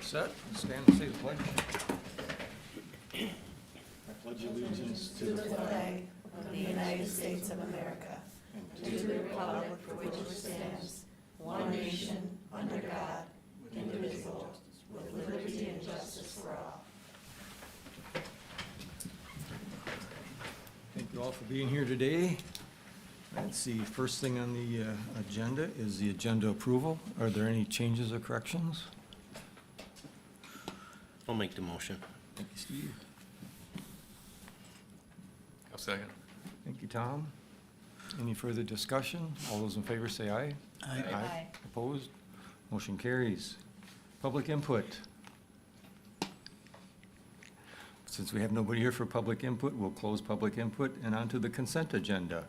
Set, stand and say the pledge. I pledge allegiance to the flag of the United States of America, and to the republic for which it stands, one nation, under God, indivisible, with liberty and justice for all. Thank you all for being here today. Let's see, first thing on the agenda is the agenda approval. Are there any changes or corrections? I'll make the motion. Thank you, Steve. I'll second. Thank you, Tom. Any further discussion? All those in favor say aye. Aye. Opposed? Motion carries. Public input. Since we have nobody here for public input, we'll close public input and on to the consent agenda.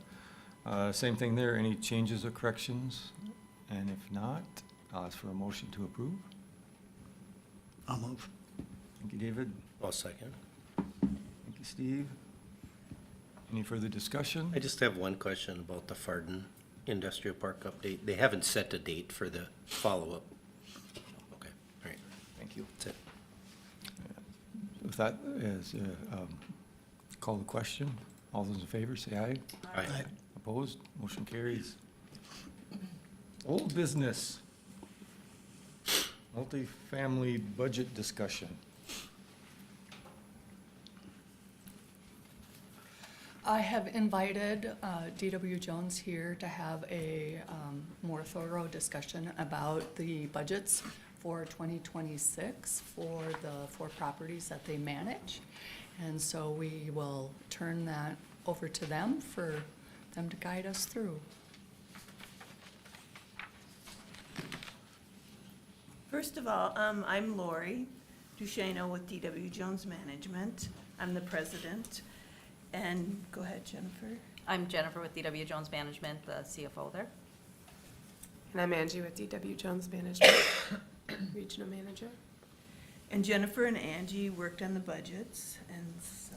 Same thing there. Any changes or corrections? And if not, I'll ask for a motion to approve. I'll move. Thank you, David. I'll second. Thank you, Steve. Any further discussion? I just have one question about the Farden Industrial Park update. They haven't set a date for the follow-up. Okay, all right, Thank you. that's it. With that, call the question. All those in favor, say aye. Aye. Opposed? Motion carries. Old business. Multifamily budget discussion. I have invited D.W. Jones here to have a more thorough discussion about the budgets for 2026 for the 4 properties that they manage. And so we will turn that over to them for them to guide us through. First of all, I'm Lori Duchesneau with D.W. Jones Management. I'm the president. And go ahead, Jennifer. I'm Jennifer with DW Jones Management, the CFO there. And I'm Angie with DW Jones Management, Regional Manager. And Jennifer and Angie worked on the budgets, and so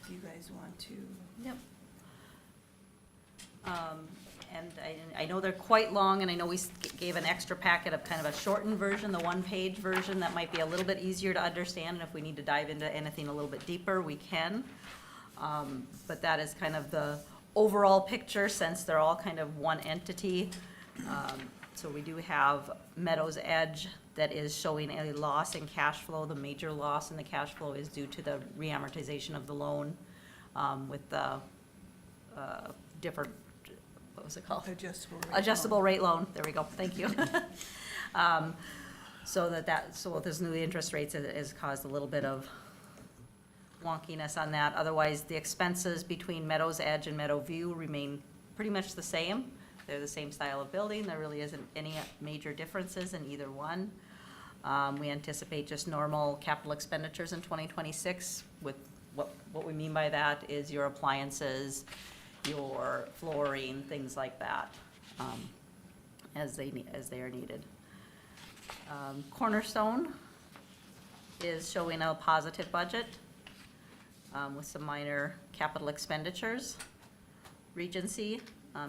if you guys want to. Yep. And I know they're quite long, and I know we gave an extra packet of kind of a shortened version, the 1-page version that might be a little bit easier to understand, and if we need to dive into anything a little bit deeper, we can. But that is kind of the overall picture, since they're all kind of one entity. So we do have Meadows Edge that is showing a loss in cash flow. The major loss in the cash flow is due to the reamortization of the loan with the different, what was it called? Adjustable rate loan. There we go. Thank you. So with this new interest rates, it has caused a little bit of wonkiness on that. Otherwise, the expenses between Meadows Edge and Meadowview remain pretty much the same. They're the same style of building. There really isn't any major differences in either one. We anticipate just normal capital expenditures in 2026. With what we mean by that is your appliances, your flooring, things like that, as they are needed. Cornerstone is showing a positive budget with some minor capital expenditures. Regency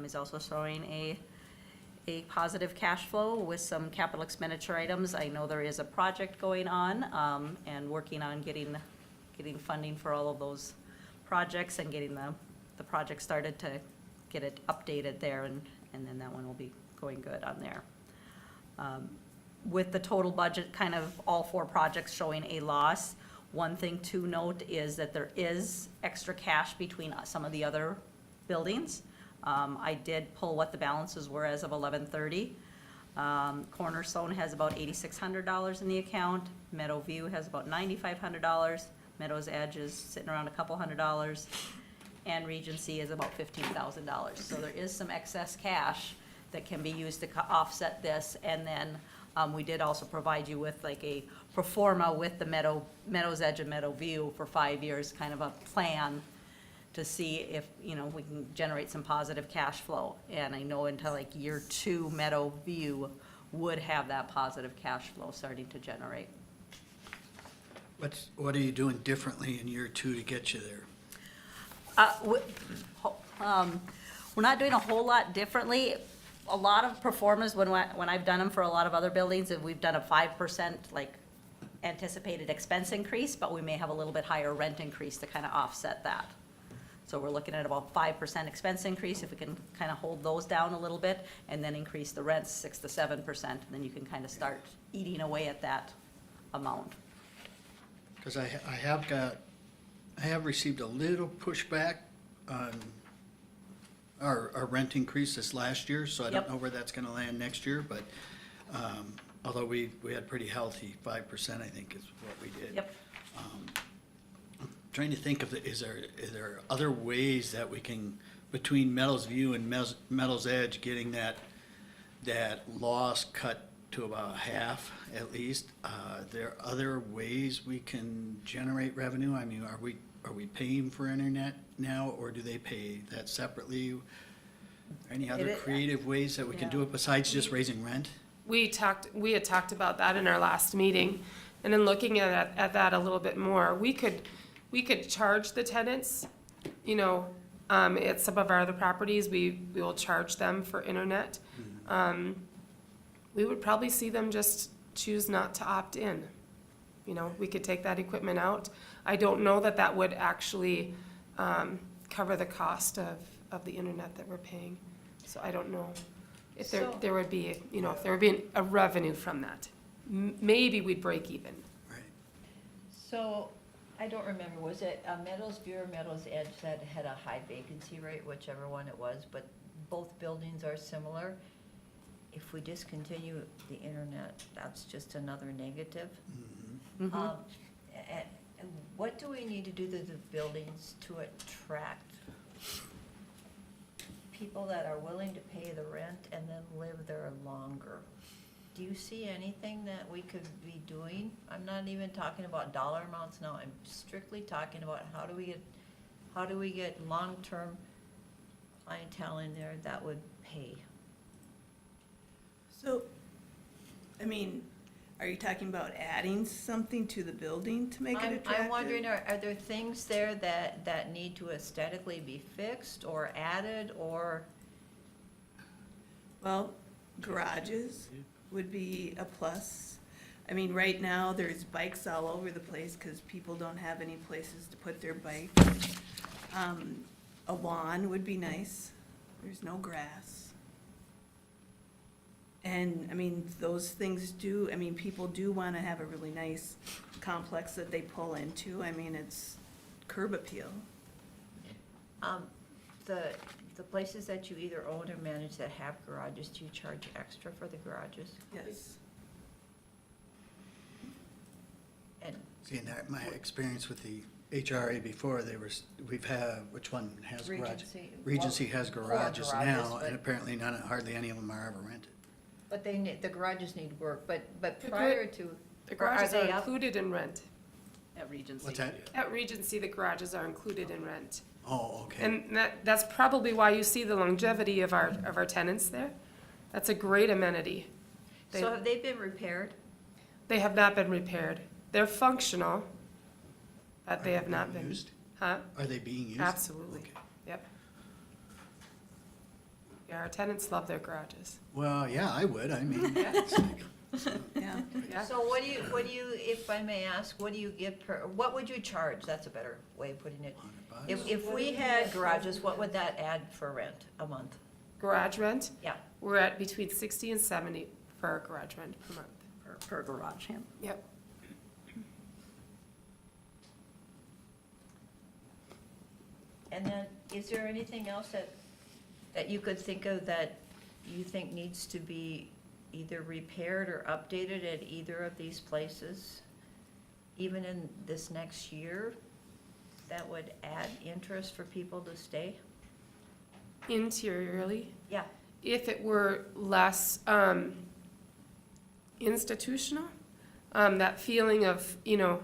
is also showing a positive cash flow with some capital expenditure items. I know there is a project going on and working on getting funding for all of those projects and getting the project started to get it updated there, and then that one will be going good on there. With the total budget, kind of all 4 projects showing a loss, one thing to note is that there is extra cash between some of the other buildings. I did pull what the balances were as of 11/30. Cornerstone has about $8,600 in the account. Meadowview has about $9,500. Meadows Edge is sitting around a couple $100. And Regency is about $15,000. So there is some excess cash that can be used to offset this. And then we did also provide you with like a pro forma with the Meadows Edge and Meadowview for 5 years, kind of a plan to see if, we can generate some positive cash flow. And I know until like year 2, Meadowview would have that positive cash flow starting to generate. What are you doing differently in year 2 to get you there? We're not doing a whole lot differently. a lot of performers, when I've done them for a lot of other buildings, and we've done a 5% like anticipated expense increase, but we may have a little bit higher rent increase to kind of offset that. So we're looking at about 5% expense increase, if we can kind of hold those down a little bit, and then increase the rents 6 to 7%, and then you can kind of start eating away at that amount. Because I have received a little pushback on our rent increase this last year, so I don't Yep. know where that's gonna land next year, but, although we had pretty healthy 5%, I think is what we did. Yep. Trying to think of, is there other ways that we can, between Meadows View and Meadows Edge, getting that loss cut to about half at least? There other ways we can generate revenue? I mean, are we paying for internet now, or do they pay that separately? Any other creative ways that we can do it besides just raising rent? We had talked about that in our last meeting, and in looking at that a little bit more, we could charge the tenants, you know, at some of our other properties, we will charge them for internet. We would probably see them just choose not to opt in. You know, we could take that equipment out. I don't know that would actually cover the cost of the internet that we're paying. So I don't know if there would be, you know, if there would be a revenue from that. Maybe we'd break even. Right. So, I don't remember, was it Meadows View or Meadows Edge that had a high vacancy rate, whichever one it was, but both buildings are similar? If we discontinue the internet, that's just another negative. Mm-hmm. And what do we need to do to the buildings to attract people that are willing to pay the rent and then live there longer? Do you see anything that we could be doing? I'm not even talking about dollar amounts now, I'm strictly talking about how do we get long-term clientele in there that would pay? So, I mean, are you talking about adding something to the building to make it attractive? I'm wondering, are there things there that need to aesthetically be fixed or added, or? Well, garages would be a plus. I mean, right now, there's bikes all over the place because people don't have any places to put their bikes. A lawn would be nice. There's no grass. And, I mean, those things do, I mean, people do want to have a really nice complex that they pull into. I mean, it's curb appeal. The places that you either own or manage that have garages, do you charge extra for the garages? Yes. And See, in that, my experience with the HRA before, we've had, which one has garage? Regency. Regency Well, has four garages garages, now, but- and apparently hardly any of them are ever rented. But the garages need work, but The prior to, The or are garages they are up? included in rent. At Regency. What's that? At Regency, the garages are included in rent. Oh, okay. And that's probably why you see the longevity of our tenants there. That's a great amenity. So have they been repaired? They have not been repaired. They're functional, but they Are have not being been. used? Huh? Are they being used? Absolutely. Okay. Yep. Yeah, our tenants love their garages. Well, yeah, I would, I mean, it's like, Yeah. Yeah. So what do you, if I may ask, what do you get what would you charge? That's a better way of putting it. $100. If we had garages, what would that add for rent a month? Garage rent, Yeah, we're at between 60 and 70 for our garage rent per month. Per garage, yeah. Yep. and then, is there anything else that you could think of that you think needs to be either repaired or updated at either of these places, even in this next year, that would add interest for people to stay? Interiorly, Yeah, if it were less institutional, that feeling of, you know,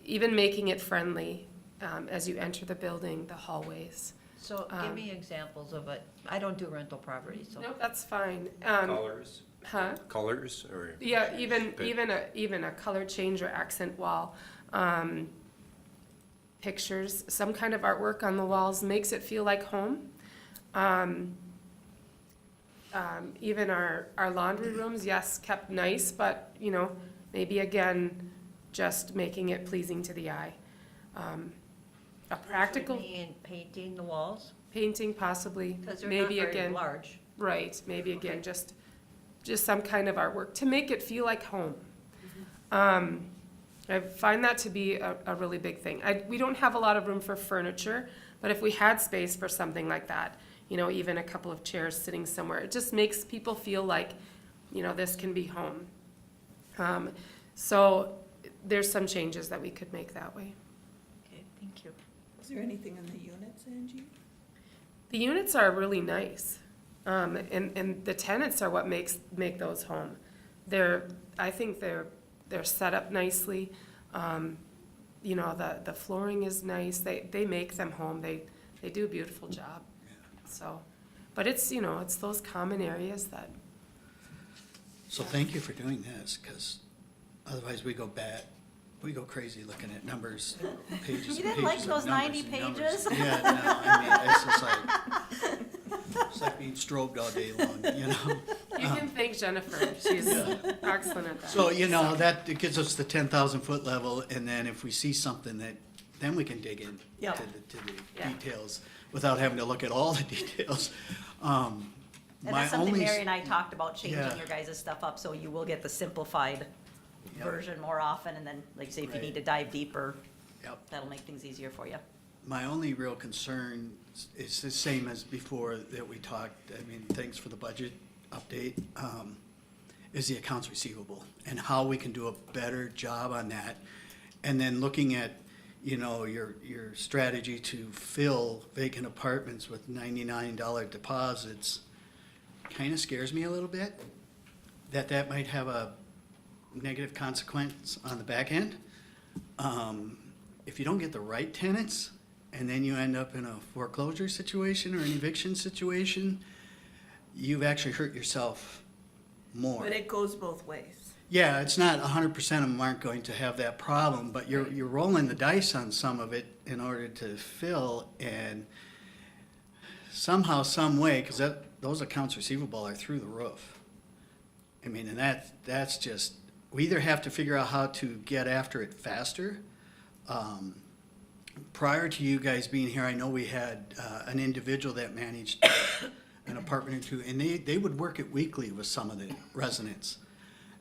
even making it friendly as you enter the building, the hallways. so give me examples of it. I don't do rental properties, so. Nope, that's fine. Colors, Huh? colors, or? Yeah, Good. even a color change or accent wall. Pictures, some kind of artwork on the walls makes it feel like home. Even our laundry rooms, yes, kept nice, but, you know, maybe again, just making it pleasing to the eye. A practical Would mean painting the walls, painting possibly, because they're not maybe very again, large. right, maybe again, Okay. just some kind of artwork to make it feel like home. I find that to be a really big thing. We don't have a lot of room for furniture, but if we had space for something like that, you know, even a couple of chairs sitting somewhere, it just makes people feel like, you know, this can be home. So there's some changes that we could make that way. Okay, thank you. Is there anything in the units, Angie? The units are really nice, and the tenants are what make those home. I think they're set up nicely. You know, the flooring is nice. They make them home. They do a beautiful job. So, but it's, you know, it's those common areas that, So thank you for doing this, because otherwise we go crazy looking at numbers, pages and You didn't like pages those of numbers 90 and numbers. pages? Yeah, no, I mean, it's just it's like being strobed all day long, you know? you can thank Jennifer. She's excellent at that. So, you know, that it gives us the 10,000-foot level, and then if we see something then we can dig in Yep. to the Yeah. details without having to look at all the details. And My that's something only, Mary and I talked about, changing Yeah. your guys' stuff up, so you will get the simplified Yep. version more often, and then, like, say, if you Right. need to dive deeper, Yep. that'll make things easier for you. My only real concern is the same as before that we talked, I mean, thanks for the budget update, is the accounts receivable and how we can do a better job on that. And then looking at, you know, your strategy to fill vacant apartments with $99 deposits kind of scares me a little bit, that might have a negative consequence on the back end. If you don't get the right tenants, and then you end up in a foreclosure situation or an eviction situation, you've actually hurt yourself more. But it goes both ways. Yeah, it's not 100% of them aren't going to have that problem, but you're rolling the dice on some of it in order to fill, and somehow, some way, because those accounts receivable are through the roof. I mean, and that's just, we either have to figure out how to get after it faster. Prior to you guys being here, I know we had an individual that managed an apartment or two, and they would work it weekly with some of the residents.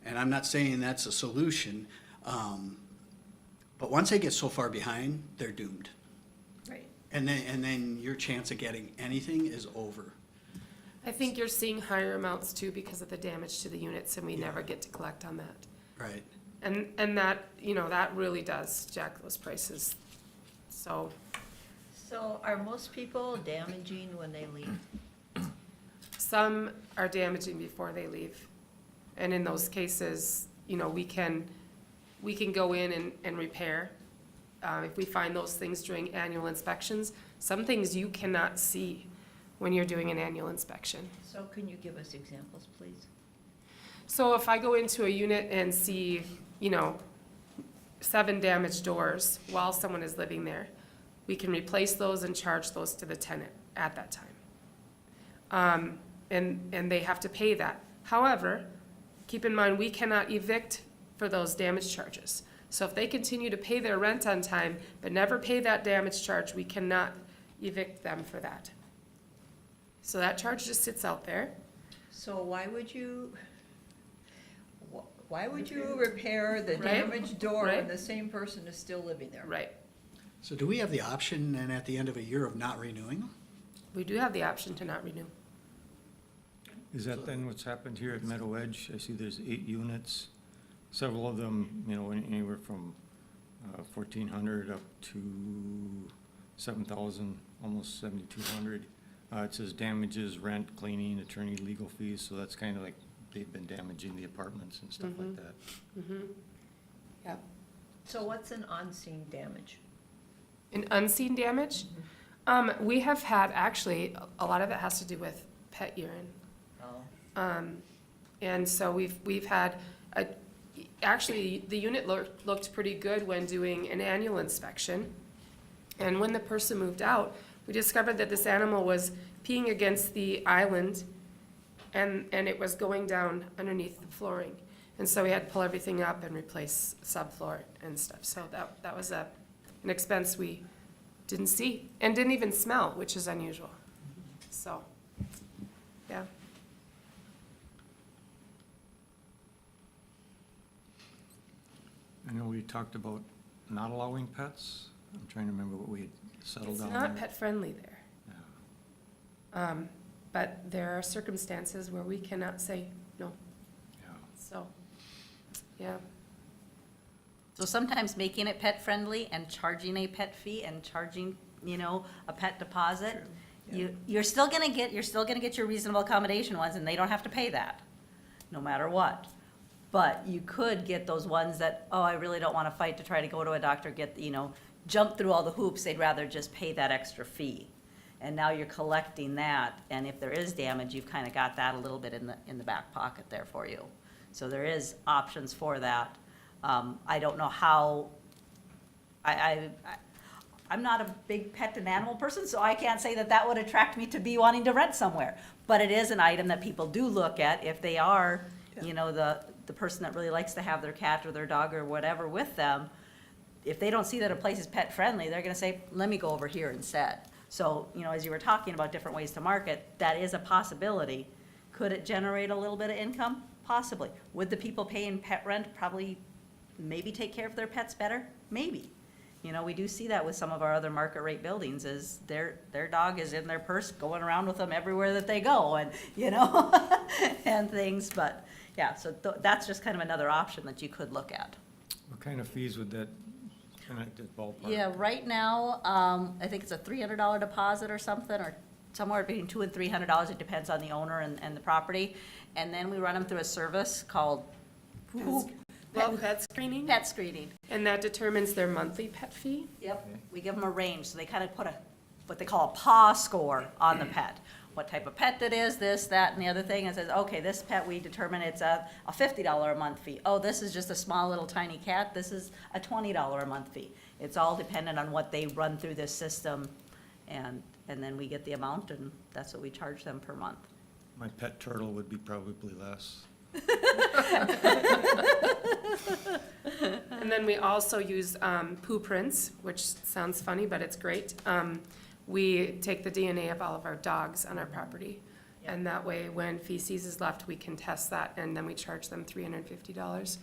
And I'm not saying that's a solution, but once they get so far behind, they're doomed. Right. And then your chance of getting anything is over. I think you're seeing higher amounts too because of the damage to the units, and we never get to collect on that. Right. And that, you know, that really does jack those prices. So, So are most people damaging when they leave? some are damaging before they leave. And in those cases, you know, we can go in and repair. If we find those things during annual inspections, some things you cannot see when you're doing an annual inspection. So can you give us examples, please? So if I go into a unit and see, you know, 7 damaged doors while someone is living there, we can replace those and charge those to the tenant at that time. And they have to pay that. However, keep in mind, we cannot evict for those damage charges. So if they continue to pay their rent on time but never pay that damage charge, we cannot evict them for that. So that charge just sits out there. So why would you repair the Right, damaged door when right. the same person is still living there? Right. So do we have the option then at the end of a year of not renewing them? We do have the option to not renew. Is that then what's happened here at Meadow Edge? I see there's 8 units, several of them, you know, anywhere from 1,400 up to 7,000, almost 7,200. It says damages, rent, cleaning, attorney, legal fees, so that's kind of like they've been damaging the apartments and stuff like that. Mm-hmm. Yeah. So what's an unseen damage? An unseen damage? We have had, actually, a lot of it has to do with pet urine. Oh, And so we've had, actually, the unit looked pretty good when doing an annual inspection. And when the person moved out, we discovered that this animal was peeing against the island and it was going down underneath the flooring. And so we had to pull everything up and replace subfloor and stuff. So that was an expense we didn't see and didn't even smell, which is unusual. So, yeah. I know we talked about not allowing pets. I'm trying to remember what we had settled It's on not there. pet friendly there. Yeah. But there are circumstances where we cannot say no. Yeah. So, yeah. So sometimes making it pet-friendly and charging a pet fee and charging, a pet deposit, you're still gonna get your reasonable accommodation ones, and they don't have to pay that, no matter what. But you could get those ones that, oh, I really don't wanna fight to try to go to a doctor, jump through all the hoops, they'd rather just pay that extra fee. And now you're collecting that, and if there is damage, you've kinda got that a little bit in the back pocket there for you. So there is options for that. I don't know how, I'm not a big pet and animal person, so I can't say that would attract me to be wanting to rent somewhere. But it is an item that people do look at if they are, the person that really likes to have their cat or their dog or whatever with them. If they don't see that a place is pet friendly, they're gonna say, let me go over here instead. So, as you were talking about different ways to market, that is a possibility. Could it generate a little bit of income? Possibly. Would the people paying pet rent probably maybe take care of their pets better? Maybe. We do see that with some of our other market rate buildings, is their dog is in their purse going around with them everywhere that they go, and, and things, but, yeah, so that's just kind of another option that you could look at. What kind of fees would that, just ballpark? Yeah, right now, I think it's a $300 deposit or something, or somewhere between $200 and $300, it depends on the owner and the property. And then we run them through a service called Pet screening? pet screening. And that determines their monthly pet fee? Yep, we give them a range, so they kind of put what they call a paw score on the pet. What type of pet it is, this, that, and the other thing, and says, okay, this pet, we determine it's a $50 a month fee. Oh, this is just a small little tiny cat, this is a $20 a month fee. It's all dependent on what they run through this system, and then we get the amount, and that's what we charge them per month. My pet turtle would be probably less. And then we also use poo prints, which sounds funny, but it's great. We take the DNA of all of our dogs on our property. And that way, when feces is left, we can test that, and then we charge them $350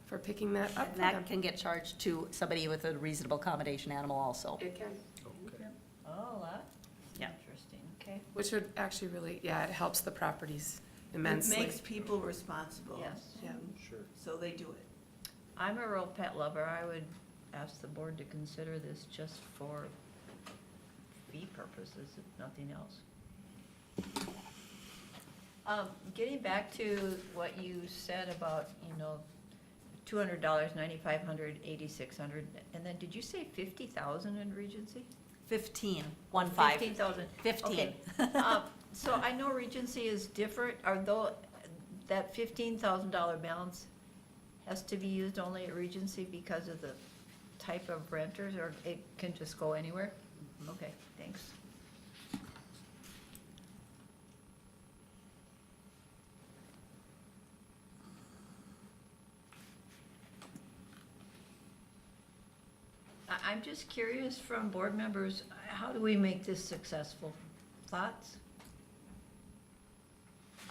for picking that up And for them. that can get charged to somebody with a reasonable accommodation animal also. It can, Oh, that's Yeah. interesting, okay. which would actually really, it helps the properties It immensely. makes people responsible. Yes. Yeah, Sure. so they do it. I'm a real pet lover. I would ask the board to consider this just for fee purposes, if nothing else. Getting back to what you said about, $200, $9,500, $8,600, and then did you say 50,000 in Regency? 15. 15,000. 15. Okay. So I know Regency is different, that $15,000 balance has to be used only at Regency because of the type of renters, or it can just go anywhere? Okay, thanks. I'm just curious from board members, how do we make this successful? Thoughts?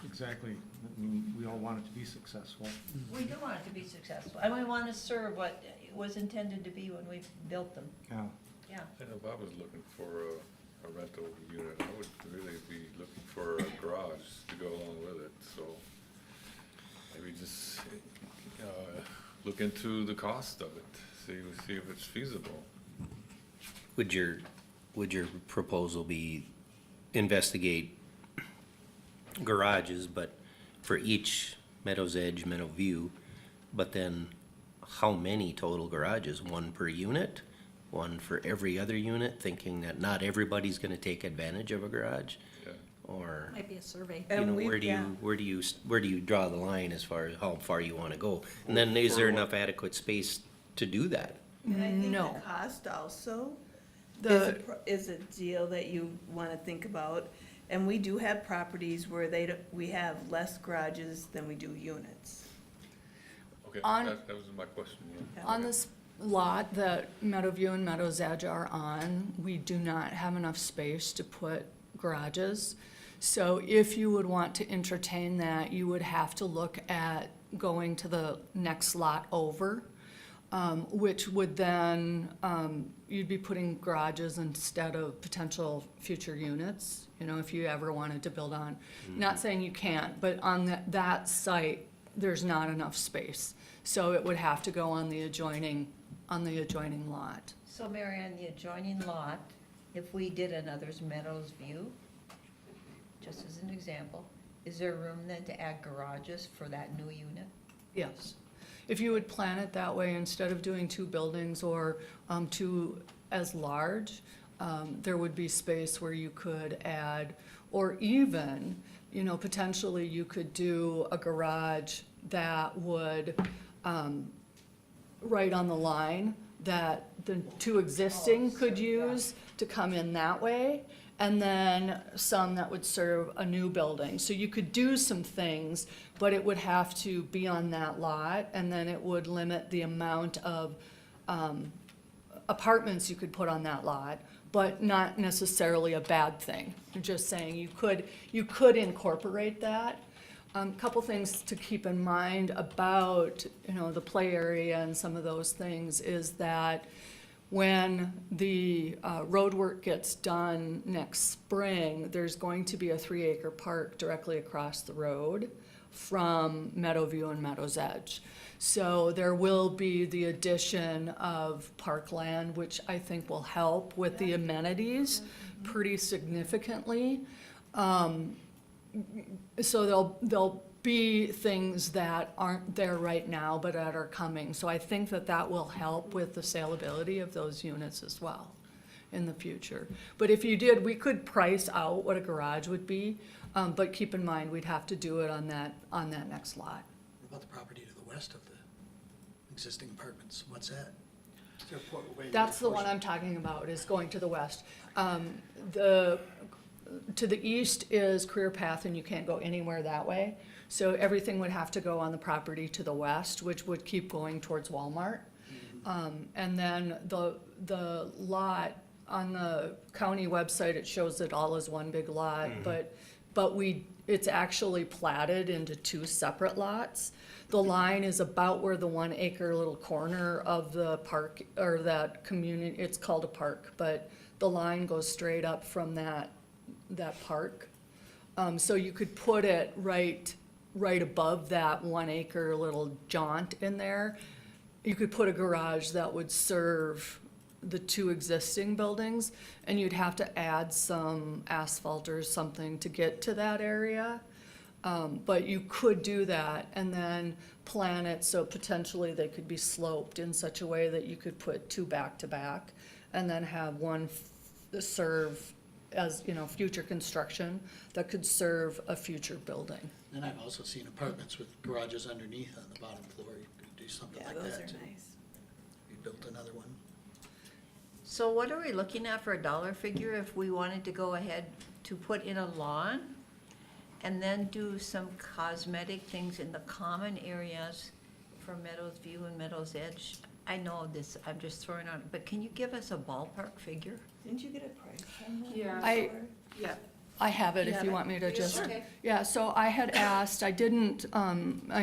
Exactly. I mean, we all want it to be successful. We do want it to be successful, and we want to serve what it was intended to be when we built them, Yeah. yeah. And if I was looking for a rental unit, I would really be looking for a garage to go along with it, so maybe just, look into the cost of it, see if it's feasible. Would your proposal be investigate garages, but for each Meadows Edge, Meadow View, but then how many total garages? One per unit? One for every other unit, thinking that not everybody's gonna take advantage of a garage? Yeah. Or, Might be a survey. you know, And where do you draw the line as far as how far you wanna go? And then is there enough adequate space to do that? And I think No. the cost also The- is a deal that you wanna think about. And we do have properties where we have less garages than we do units. Okay, On- that was my question, yeah. On this lot that Meadowview and Meadows Edge are on, we do not have enough space to put garages. So if you would want to entertain that, you would have to look at going to the next lot over, which would then, you'd be putting garages instead of potential future units, you know, if you ever wanted to build on. Not saying you can't, but on that site, there's not enough space. So it would have to go on the adjoining lot. So Mary, on the adjoining lot, if we did another's Meadows View, just as an example, is there room then to add garages for that new unit? Yes. If you would plan it that way, instead of doing two buildings or two as large, there would be space where you could add, or even, you know, potentially you could do a garage that would, right on the line, that the two existing could use to come in that way, and then some that would serve a new building. So you could do some things, but it would have to be on that lot, and then it would limit the amount of apartments you could put on that lot, but not necessarily a bad thing. I'm just saying you could incorporate that. Couple things to keep in mind about, you know, the play area and some of those things is that when the road work gets done next spring, there's going to be a 3-acre park directly across the road from Meadowview and Meadows Edge. So there will be the addition of parkland, which I think will help with the amenities pretty significantly. So there'll be things that aren't there right now, but that are coming. So I think that will help with the saleability of those units as well in the future. But if you did, we could price out what a garage would be, but keep in mind, we'd have to do it on that next lot. What about the property to the west of the existing apartments? What's that? Is there a That's the one I'm talking about, is going to the west. To the east is Career Path, and you can't go anywhere that way. So everything would have to go on the property to the west, which would keep going towards Walmart. And then the lot, on the county website, it shows it all as one big lot, but it's actually platted into two separate lots. The line is about where the 1 acre little corner of the park, or that community, it's called a park, but the line goes straight up from that park. So you could put it right above that 1 acre little jaunt in there. You could put a garage that would serve the two existing buildings, and you'd have to add some asphalt or something to get to that area. But you could do that and then plan it so potentially they could be sloped in such a way that you could put two back to back and then have one serve as, you know, future construction that could serve a future building. And I've also seen apartments with garages underneath on the bottom floor. You could do something Yeah, like those that. are too. nice. We built another one. So what are we looking at for a dollar figure if we wanted to go ahead to put in a lawn and then do some cosmetic things in the common areas for Meadows View and Meadows Edge? I know this, I'm just throwing out, but can you give us a ballpark figure? Didn't you get a price on that? Yeah. Yeah. I have it You if have you it? want me to just. Okay. Yeah, so I had asked, I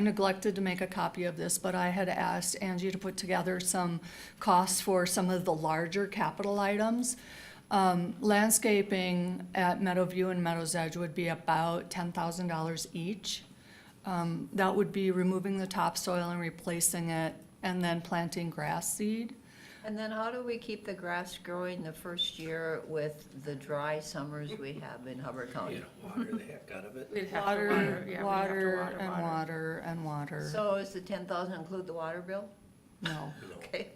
neglected to make a copy of this, but I had asked Angie to put together some costs for some of the larger capital items. Landscaping at Meadowview and Meadows Edge would be about $10,000 each. That would be removing the topsoil and replacing it, and then planting grass seed. And then how do we keep the grass growing the first year with the dry summers we have in Hubbard County? Water the heck out of it. We'd have to Water, yeah, we'd have to water, and water. So is the 10,000 include the water bill? No. Okay,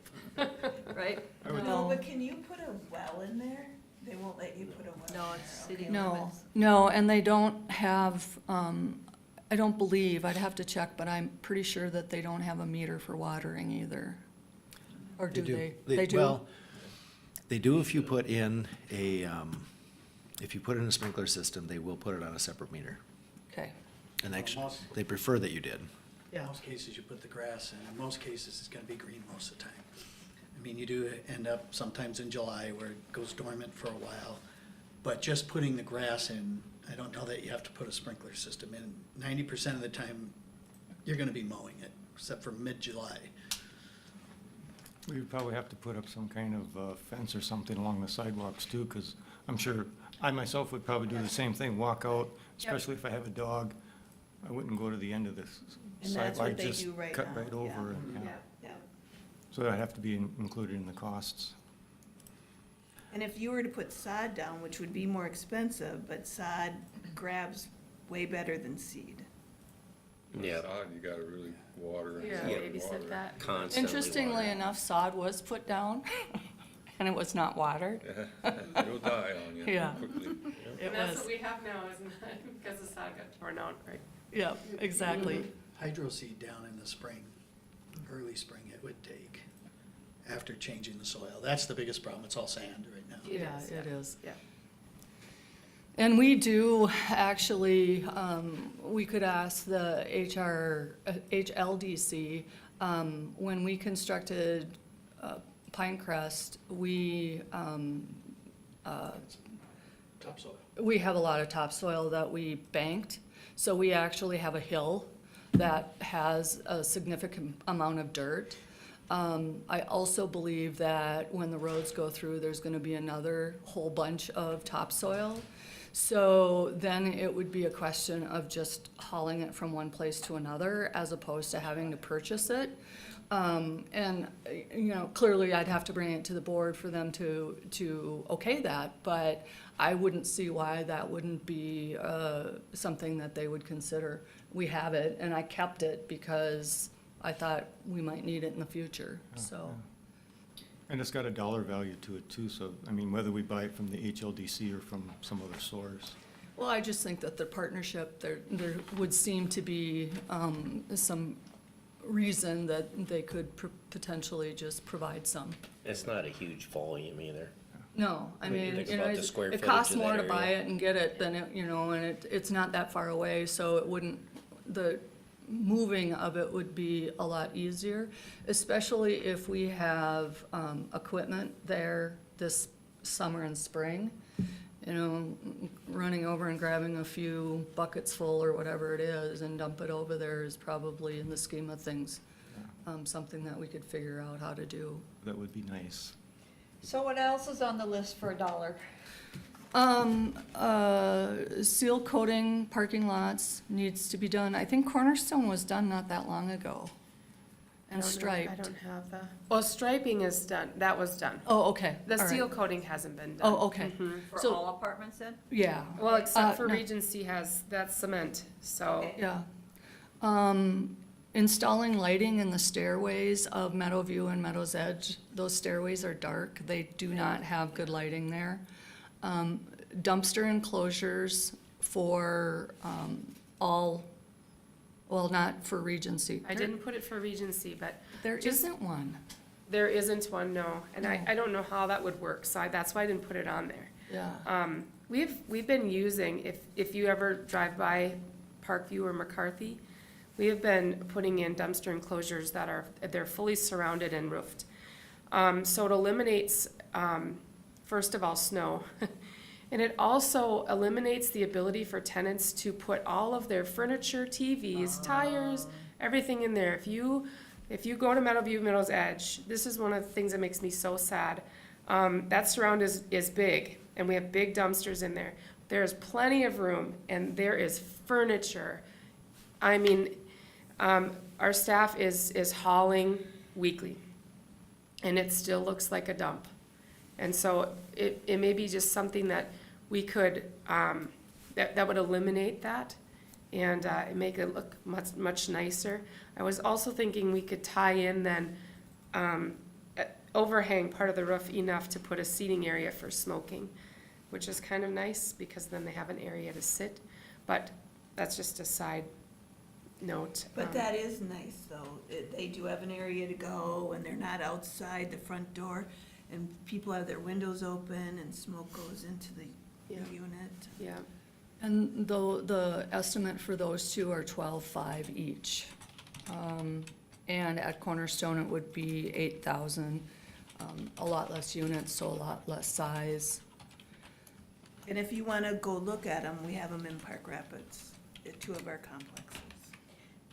right? No, but can you put a well in there? They won't let you put a well. No, in it's there, city okay. No, limits. no, and they don't have, I don't believe, I'd have to check, but I'm pretty sure that they don't have a meter for watering either. Or do they? They do? Well, they do if you put in a If you put in a sprinkler system, they will put it on a separate meter. Okay, And actually, Most- they prefer that you did. In most cases, you put the grass in. In most cases, it's gonna be green most of the time. I mean, you do end up sometimes in July where it goes dormant for a while. But just putting the grass in, I don't know that you have to put a sprinkler system in. 90% of the time, you're gonna be mowing it, except for mid-July. We would probably have to put up some kind of fence or something along the sidewalks too, because I'm sure I myself would probably do the same thing, walk out, especially if I have a dog. I wouldn't go to the end of this And that's sidewalk, what they just do right cut now, right over it, yeah. yeah. Yeah. So that'd have to be included in the costs. And if you were to put sod down, which would be more expensive, but sod grabs way better than seed. Yeah. Sod, you gotta really water and Yeah, water and babysit water. that. Constantly interestingly watering. enough, sod was put down, and it was not watered. It'll die on you Yeah. quickly. It And that's was, what we have now, isn't it? Because the sod got torn out, right? yeah, exactly. Hydro seed down in the spring, early spring, it would take after changing the soil. That's the biggest problem. It's all sand right now. It Yeah, is, it is. Yeah. And we do actually, we could ask the HLDC, when we constructed Pinecrest, Topsoil. we have a lot of topsoil that we banked. So we actually have a hill that has a significant amount of dirt. I also believe that when the roads go through, there's gonna be another whole bunch of topsoil. So then it would be a question of just hauling it from one place to another as opposed to having to purchase it. And, you know, clearly I'd have to bring it to the board for them to okay that, but I wouldn't see why that wouldn't be, something that they would consider. We have it, and I kept it because I thought we might need it in the future, so. And it's got a dollar value to it too, so, I mean, whether we buy it from the HLDC or from some other source. Well, I just think that the partnership, there would seem to be, some reason that they could potentially just provide some. It's not a huge volume either. No, I What do you mean, think you know, about the square it footage costs of more that to buy area? it and get it than it, you know, and it's not that far away, so it wouldn't, the moving of it would be a lot easier, especially if we have, equipment there this summer and spring. You know, running over and grabbing a few buckets full or whatever it is and dump it over there is probably, in the scheme of things, something that we could figure out how to do. That would be nice. So what else is on the list for $1? Seal coating parking lots needs to be done. I think Cornerstone was done not that long ago. I And don't know. I striped. don't have the, well, striping is done, that was done. Oh, okay. The all right. seal coating hasn't been done. Oh, okay. Mhm. For So- all apartments then? Yeah, Well, except for no. Regency has, that's cement, so. Okay. yeah. Installing lighting in the stairways of Meadowview and Meadow's Edge, those stairways are dark. They do not have good lighting there. Dumpster enclosures for, all, well, not for Regency. I didn't put it for Regency, but There just- isn't one. there isn't one, no, and No. I don't know how that would work, so that's why I didn't put it on there. Yeah. We've been using, if you ever drive by Parkview or McCarthy, we have been putting in dumpster enclosures that are, they're fully surrounded and roofed. So it eliminates, first of all, snow. And it also eliminates the ability for tenants to put all of their furniture, TVs, tires, everything in there. If you go to Meadowview, Meadow's Edge, this is one of the things that makes me so sad. That surround is big, and we have big dumpsters in there. There's plenty of room, and there is furniture. I mean, our staff is hauling weekly, and it still looks like a dump. And so it may be just something that we could, that would eliminate that and make it look much nicer. I was also thinking we could tie in then, overhang part of the roof enough to put a seating area for smoking, which is kind of nice because then they have an area to sit. But that's just a side note. But that is nice, though. They do have an area to go, and they're not outside the front door, and people have their windows open, and smoke goes into the Yeah. unit. Yeah, And the estimate for those two are 12.5 each. And at Cornerstone, it would be 8,000, a lot less units, so a lot less size. And if you wanna go look at them, we have them in Park Rapids, at 2 of our complexes.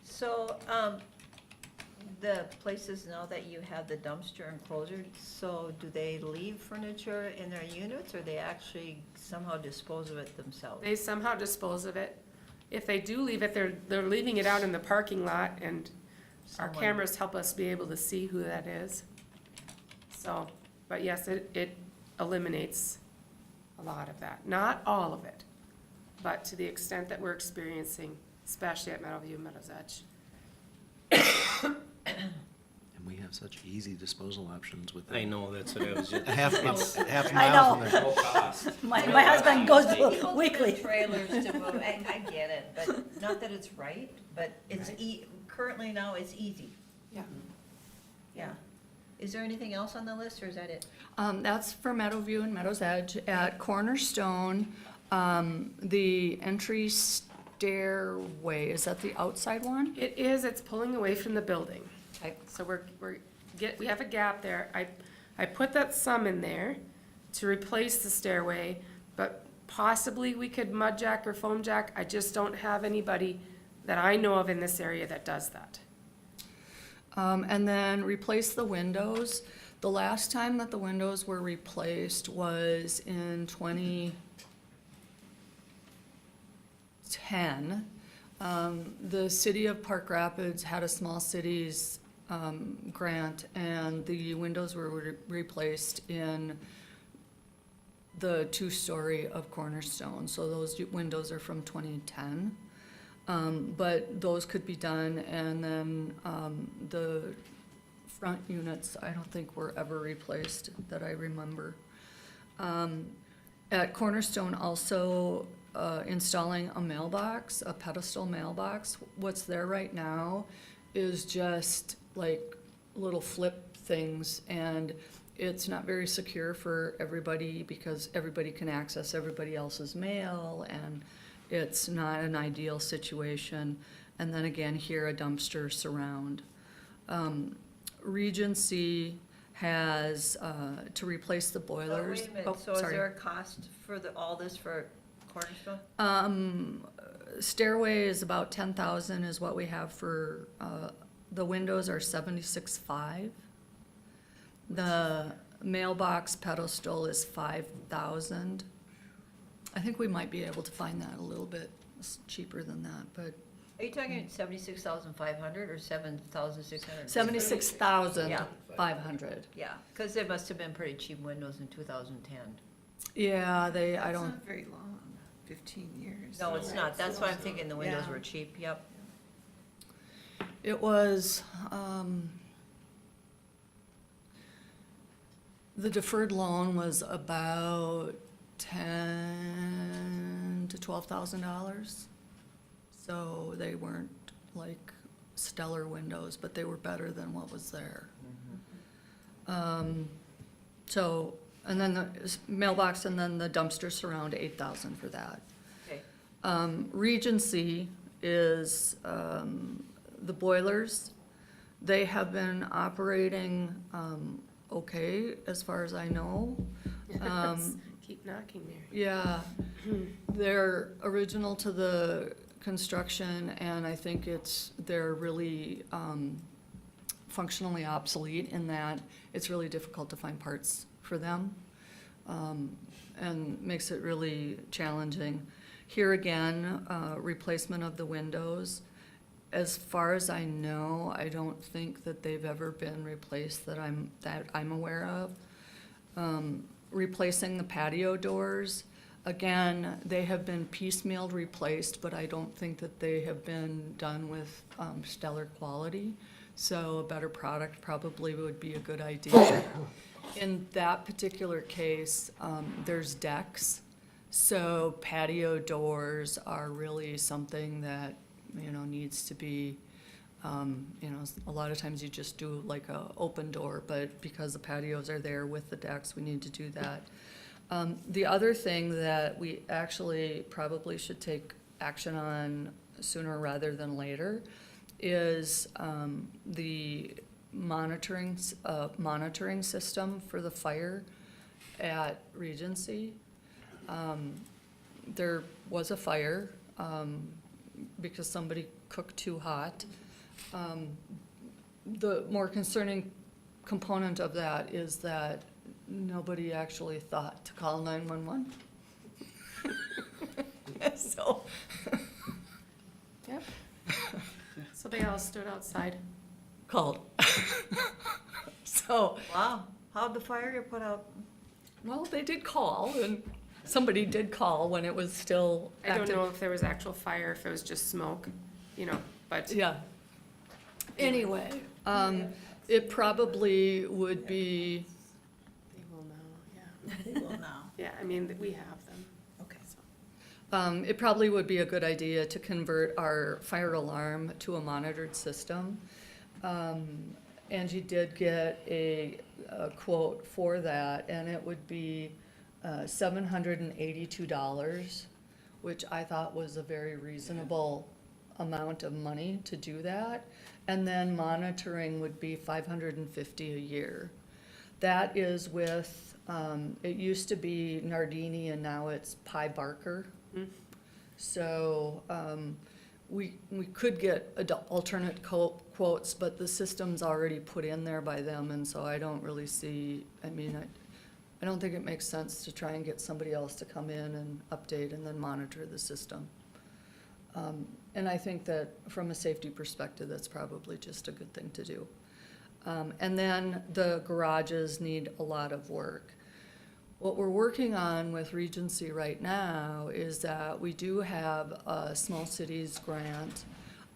So, the places now that you have the dumpster enclosure, so do they leave furniture in their units, or they actually somehow dispose of it themselves? they somehow dispose of it. If they do leave it, they're leaving it out in the parking lot, and our Someone- cameras help us be able to see who that is. So, but yes, it eliminates a lot of that, not all of it, but to the extent that we're experiencing, especially at Meadowview, Meadows Edge. And we have such easy disposal options with that. I know, that's what I was just. Half a I mile from know. there. No cost. My husband goes People do weekly. Trailers to move, I get it, but not that it's right, but it's currently now it's easy, Yeah. yeah. Is there anything else on the list, or is that it? That's for Meadowview and Meadows Edge. At Cornerstone, the entry stairway, is that the outside one? It is, it's pulling away from the building. Okay. So we have a gap there. I put that sum in there to replace the stairway, but possibly we could mud jack or foam jack. I just don't have anybody that I know of in this area that does that. And then replace the windows. The last time that the windows were replaced was in 2010. The city of Park Rapids had a small cities grant, and the windows were replaced in the two-story of Cornerstone. So those windows are from 2010. But those could be done, and then the front units, I don't think were ever replaced that I remember. At Cornerstone also, installing a mailbox, a pedestal mailbox. What's there right now is just like little flip things, and it's not very secure for everybody because everybody can access everybody else's mail, and it's not an ideal situation. And then again, here, a dumpster surround. Regency has, to replace the boilers. Wait a Oh, minute, so is sorry. there a cost for all this for Cornerstone? Stairway is about 10,000 is what we have for, the windows are 76.5. The mailbox pedestal is 5,000. I think we might be able to find that a little bit cheaper than that, but Are you talking 76,500 or 7,600? 76,500. Yeah, because they must have been pretty cheap windows in 2010. Yeah, I That's don't, not very long, 15 years. No, it's not, that's why I'm thinking the windows Yeah. were cheap, yep. it was, the deferred loan was about $10,000 to $12,000. So they weren't like stellar windows, but they were better than what was there. So, and then the mailbox and then the dumpster surround 8,000 for that. Okay, Regency is, the boilers, they have been operating, okay, as far as I know. Keep knocking there. Yeah, they're original to the construction, and I think they're really functionally obsolete in that it's really difficult to find parts for them, and makes it really challenging. Here again, replacement of the windows. As far as I know, I don't think that they've ever been replaced that I'm aware of. Replacing the patio doors. Again, they have been piecemealed replaced, but I don't think that they have been done with stellar quality. So a better product probably would be a good idea. In that particular case, there's decks. So patio doors are really something that, needs to be, a lot of times you just do like a open door, but because the patios are there with the decks, we need to do that. The other thing that we actually probably should take action on sooner rather than later is the monitoring system for the fire at Regency. There was a fire because somebody cooked too hot. The more concerning component of that is that nobody actually thought to call 911. So, Yep. So they all stood outside. called. So, Wow, how'd the fire get put out? well, they did call, and somebody did call when it was still I don't active. know if there was actual fire, if it was just smoke, but. Yeah. Anyway, it probably would be, They will know, yeah. They will now. Yeah, I mean, we have them. Okay. So. it probably would be a good idea to convert our fire alarm to a monitored system. Angie did get a quote for that, and it would be $782, which I thought was a very reasonable amount of money to do that. And then monitoring would be $550 a year. That is with, it used to be Nardini and now it's Pi Barker. So, we could get alternate quotes, but the system's already put in there by them, and so I don't really see, I don't think it makes sense to try and get somebody else to come in and update and then monitor the system. And I think that from a safety perspective, that's probably just a good thing to do. And then the garages need a lot of work. What we're working on with Regency right now is that we do have a small cities grant,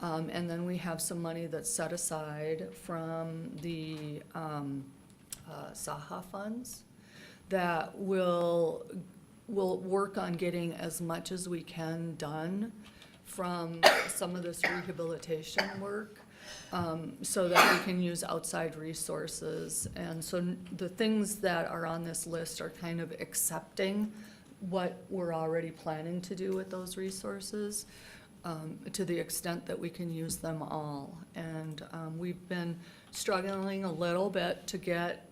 and then we have some money that's set aside from the SAHA funds that will work on getting as much as we can done from some of this rehabilitation work, so that we can use outside resources. And so the things that are on this list are kind of accepting what we're already planning to do with those resources, to the extent that we can use them all. And we've been struggling a little bit to get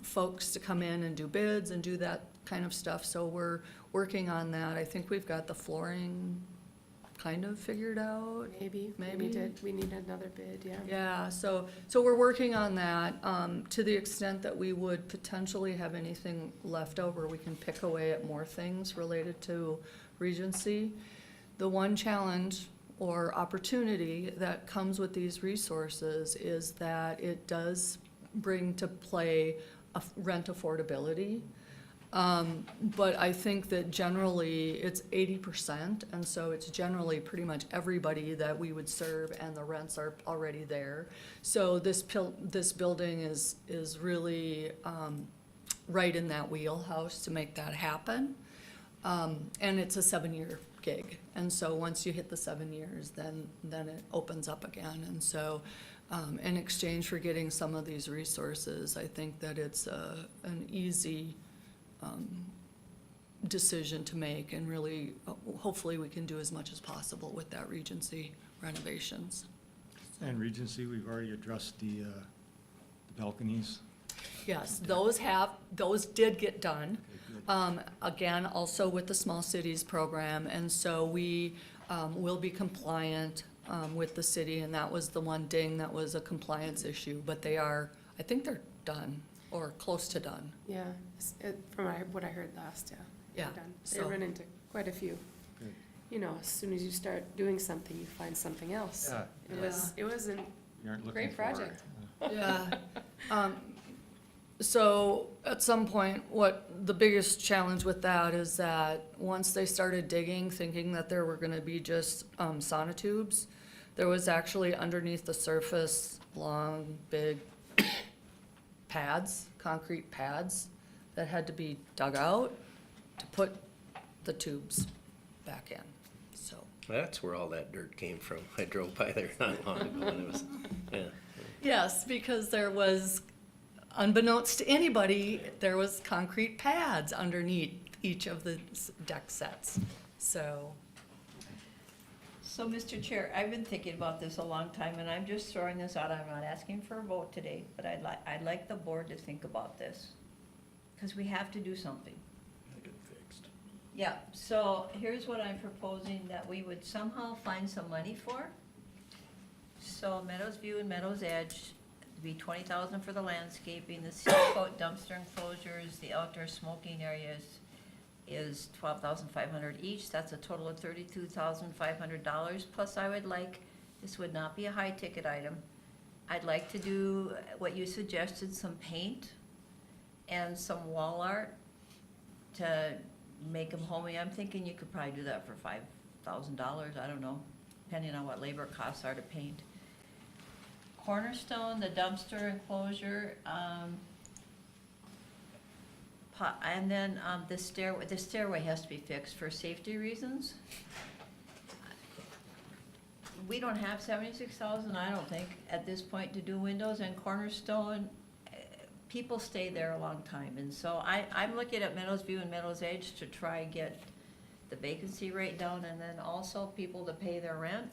folks to come in and do bids and do that kind of stuff, so we're working on that. I think we've got the flooring kind of figured out. Maybe. Maybe. We need another bid, yeah. Yeah, so we're working on that, to the extent that we would potentially have anything left over, we can pick away at more things related to Regency. The one challenge or opportunity that comes with these resources is that it does bring to play rent affordability. But I think that generally it's 80%, and so it's generally pretty much everybody that we would serve, and the rents are already there. So this building is really right in that wheelhouse to make that happen. And it's a 7-year gig, and so once you hit the 7 years, then it opens up again. And so in exchange for getting some of these resources, I think that it's an easy decision to make, and really, hopefully we can do as much as possible with that Regency renovations. And Regency, we've already addressed the balconies. Yes, those did get done. Again, also with the Small Cities Program, and so we will be compliant with the city, and that was the one ding that was a compliance issue, but I think they're done, or close to done. Yeah, from what I heard last, yeah. Yeah, They're done. They so- run into quite a few. Good. As soon as you start doing something, you find something else. Yeah. It wasn't, You aren't looking Great for it. project. Yeah. So at some point, the biggest challenge with that is that once they started digging, thinking that there were gonna be just sonotubes, there was actually underneath the surface, long, big pads, concrete pads, that had to be dug out to put the tubes back in, so. That's where all that dirt came from. I drove by there not long ago and it was, yeah. Yes, because there was unbeknownst to anybody, there was concrete pads underneath each of the deck sets. So, So, Mr. Chair, I've been thinking about this a long time, and I'm just throwing this out. I'm not asking for a vote today, but I'd like the board to think about this, because we have to do something. Get it fixed. Yeah, so here's what I'm proposing that we would somehow find some money for. So Meadows View and Meadows Edge, it'd be $20,000 for the landscaping, the seal coat dumpster enclosures, the outdoor smoking areas is $12,500 each. That's a total of $32,500. Plus I would like, this would not be a high ticket item. I'd like to do what you suggested, some paint and some wall art to make them homey. I'm thinking you could probably do that for $5,000, I don't know, depending on what labor costs are to paint. Cornerstone, the dumpster enclosure, and then the stairway has to be fixed for safety reasons. We don't have 76,000, I don't think, at this point to do windows, and Cornerstone, people stay there a long time, and so I'm looking at Meadows View and Meadows Edge to try and get the vacancy rate down, and then also people to pay their rent.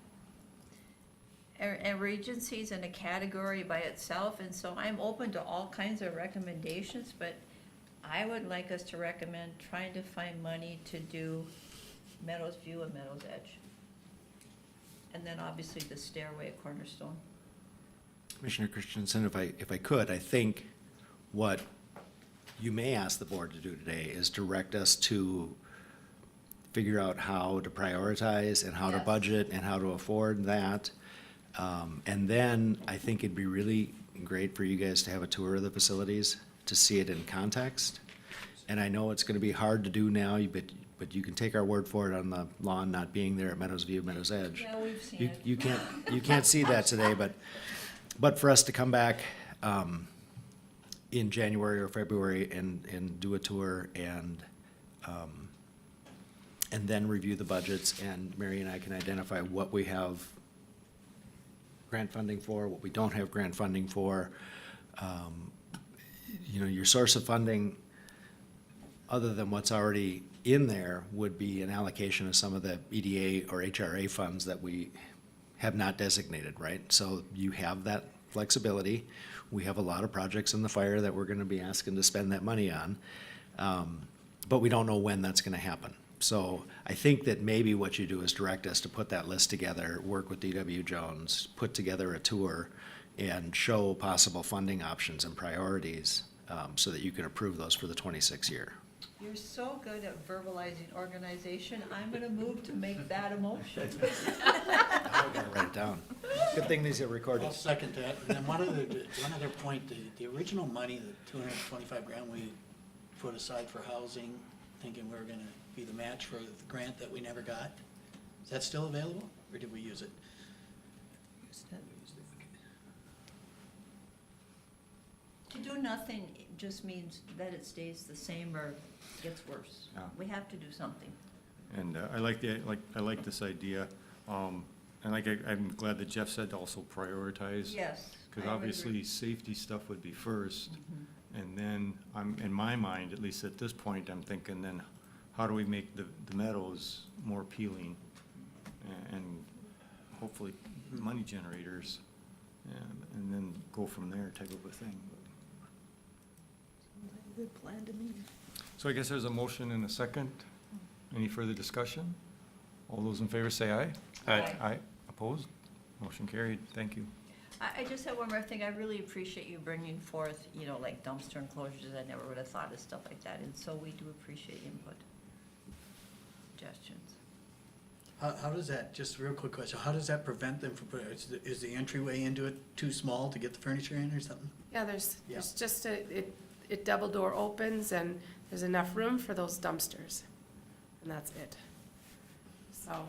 And Regency's in a category by itself, and so I'm open to all kinds of recommendations, but I would like us to recommend trying to find money to do Meadows View and Meadows Edge. And then obviously the stairway at Cornerstone. Commissioner Christensen, if I could, I think what you may ask the board to do today is direct us to figure out how to prioritize and how to Yes. budget and how to afford that. And then I think it'd be really great for you guys to have a tour of the facilities to see it in context. And I know it's gonna be hard to do now, but you can take our word for it on the lawn not being there at Meadows View, Meadows Edge. Yeah, we've seen You, it. you can't see that today, but for us to come back, in January or February and do a tour and then review the budgets, and Mary and I can identify what we have grant funding for, what we don't have grant funding for. You know, your source of funding, other than what's already in there, would be an allocation of some of the EDA or HRA funds that we have not designated, right? So you have that flexibility. We have a lot of projects in the fire that we're gonna be asking to spend that money on, but we don't know when that's gonna happen. So I think that maybe what you do is direct us to put that list together, work with DW Jones, put together a tour, and show possible funding options and priorities, so that you can approve those for the 26 year. You're so good at verbalizing organization, I'm gonna move to make that a motion. I gotta write it down. Good thing these are recorded. I'll second that. And then one other point, the original money, the 225 grand we put aside for housing, thinking we were gonna be the match for the grant that we never got, is that still available, or did we use it? To do nothing just means that it stays the same or gets worse. Yeah. We have to do something. And I like this idea. And I'm glad that Jeff said also prioritize. Yes. Because I would obviously, agree. safety stuff would be first. Mhm. And then, in my mind, at least at this point, I'm thinking then, how do we make the meadows more appealing? And hopefully, money generators, and then go from there type of a thing. Good plan to me. So I guess there's a motion and a second. Any further discussion? All those in favor say aye. Aye. Aye. Opposed? Motion carried. Thank you. I just have one more thing. I really appreciate you bringing forth, like dumpster enclosures. I never would have thought of stuff like that, and so we do appreciate input, suggestions. How does that, just a real quick question, how does that prevent them from putting, is the entryway into it too small to get the furniture in or something? Yeah, there's just it double door opens and there's enough room for those dumpsters. And that's it. So.